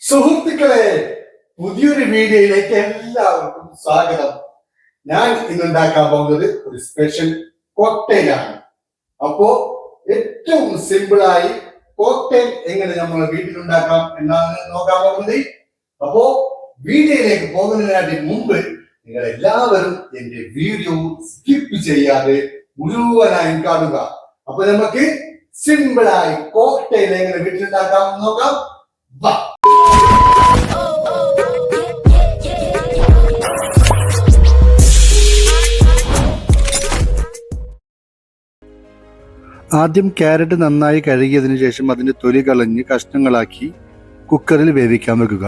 സുഹൃത്തുക്കളെ, പുതിയൊരു വീഡിയോയിലേക്ക് എല്ലാവർക്കും സ്വാഗതം. ഞാൻ ഇന്നുണ്ടാക്കാൻ പോകുന്നത് ഒരു സ്പെഷ്യൽ കോക്ടെയിലാണ്. അപ്പോ ഏറ്റവും സിമ്പിളായി കോക്ടെയിൽ എങ്ങനെ നമ്മൾ വീട്ടിലുണ്ടാക്കാം എന്നാണ് നോക്കാൻ പോകുന്നത്. അപ്പോ വീഡിയോയിലേക്ക് പോകുന്നതിനായിട്ട് മുമ്പ് നിങ്ങൾ എല്ലാവരും എന്റെ വീഡിയോ സ്കിപ്പ് ചെയ്യാതെ മുഴുവനായും കാണുക. അപ്പൊ നമുക്ക് സിമ്പിളായി കോക്ടെയിൽ എങ്ങനെ വീട്ടിലുണ്ടാക്കാം നോക്കാം. ആദ്യം ക്യാരറ്റ് നന്നായി കഴുകിയതിനു ശേഷം അതിൻ്റെ തൊലി കളഞ്ഞ് കഷ്ണങ്ങളാക്കി കുക്കറിൽ വേവിക്കാൻ വെക്കുക.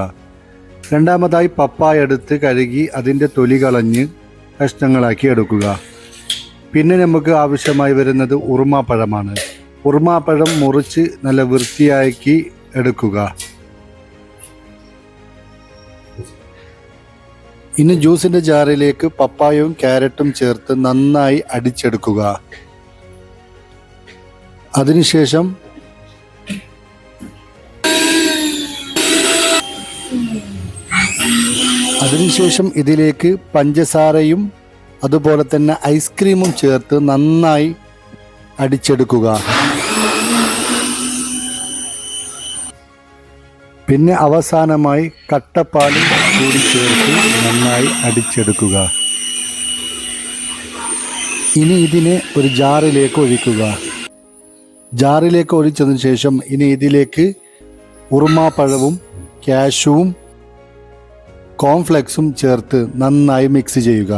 രണ്ടാമതായി പപ്പായ എടുത്ത് കഴുകി അതിൻ്റെ തൊലി കളഞ്ഞ് കഷ്ണങ്ങളാക്കി എടുക്കുക. പിന്നെ നമുക്ക് ആവശ്യമായി വരുന്നത് ഉറുമാപ്പഴമാണ്. ഉറുമാപ്പഴം മുറിച്ച് നല്ല വൃത്തിയാക്കി എടുക്കുക. ഇനി ജ്യൂസിൻ്റെ ജാറിലേക്ക് പപ്പായവും ക്യാരറ്റും ചേർത്ത് നന്നായി അടിച്ചെടുക്കുക. അതിനുശേഷം ഇതിലേക്ക് പഞ്ചസാരയും അതുപോലെ തന്നെ ഐസ്ക്രീമും ചേർത്ത് നന്നായി അടിച്ചെടുക്കുക. പിന്നെ അവസാനമായി കട്ടപ്പാലും കൂടി ചേർത്ത് നന്നായി അടിച്ചെടുക്കുക. ഇനി ഇതിനെ ഒരു ജാറിലേക്ക് ഒഴിക്കുക. ജാറിലേക്ക് ഒഴിച്ചതിന് ശേഷം ഇനി ഇതിലേക്ക് ഉറുമാപ്പഴവും കാഷ്യൂവും കോൺഫ്ലെക്സും ചേർത്ത് നന്നായി മിക്സ് ചെയ്യുക.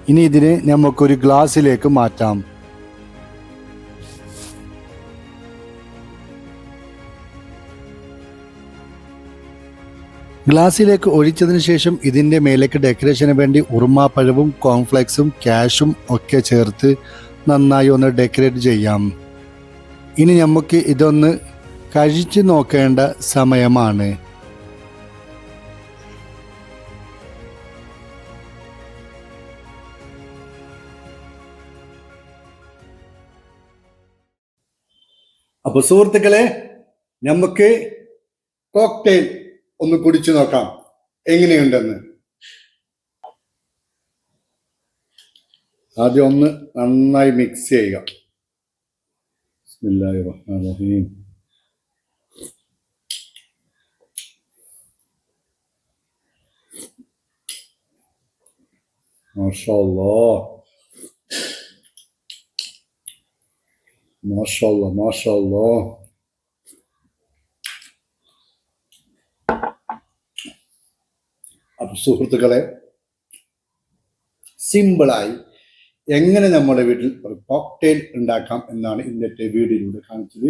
ഇനി ഇതിനെ നമുക്കൊരു ഗ്ലാസ്സിലേക്ക് മാറ്റാം. ഗ്ലാസ്സിലേക്ക് ഒഴിച്ചതിന് ശേഷം ഇതിൻ്റെ മേലേക്ക് ഡെക്കറേഷന് വേണ്ടി ഉറുമാപ്പഴവും കോൺഫ്ലെക്സും കാഷ്യും ഒക്കെ ചേർത്ത് നന്നായി ഒന്ന് ഡെക്കറേറ്റ് ചെയ്യാം. ഇനി നമുക്ക് ഇതൊന്ന് കഴിച്ചു നോക്കേണ്ട സമയമാണ്. അപ്പൊ സുഹൃത്തുക്കളെ, നമുക്ക് കോക്ടെയിൽ ഒന്ന് കുടിച്ചു നോക്കാം എങ്ങനെയുണ്ടെന്ന്. ആദ്യം ഒന്ന് നന്നായി മിക്സ് ചെയ്യുക. ബിസ്മില്ലാഹിർറഹ്മാനിർറഹീം. മാഷാഅല്ലാഹ്, മാഷാഅല്ലാഹ്, മാഷാഅല്ലാഹ്. അപ്പൊ സുഹൃത്തുക്കളെ, സിമ്പിളായി എങ്ങനെ നമ്മുടെ വീട്ടിൽ ഒരു കോക്ടെയിൽ ഉണ്ടാക്കാം എന്നാണ് ഇന്നത്തെ വീഡിയോയിലൂടെ കാണിച്ചത്.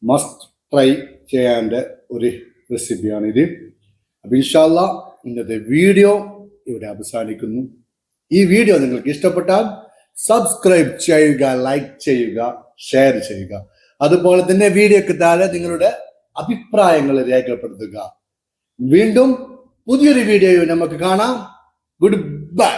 മസ്റ്റ് ട്രൈ ചെയ്യേണ്ട ഒരു റെസിപ്പിയാണിത്. അപ്പം ഇൻഷാ അല്ലാഹ് ഇന്നത്തെ വീഡിയോ ഇവിടെ അവസാനിക്കുന്നു. ഈ വീഡിയോ നിങ്ങൾക്ക് ഇഷ്ടപ്പെട്ടാൽ സബ്സ്ക്രൈബ് ചെയ്യുക, ലൈക്ക് ചെയ്യുക, ഷെയർ ചെയ്യുക. അതുപോലെ തന്നെ വീഡിയോക്ക് താഴെ നിങ്ങളുടെ അഭിപ്രായങ്ങൾ രേഖപ്പെടുത്തുക. വീണ്ടും പുതിയൊരു വീഡിയോ നമുക്ക് കാണാം. Good bye.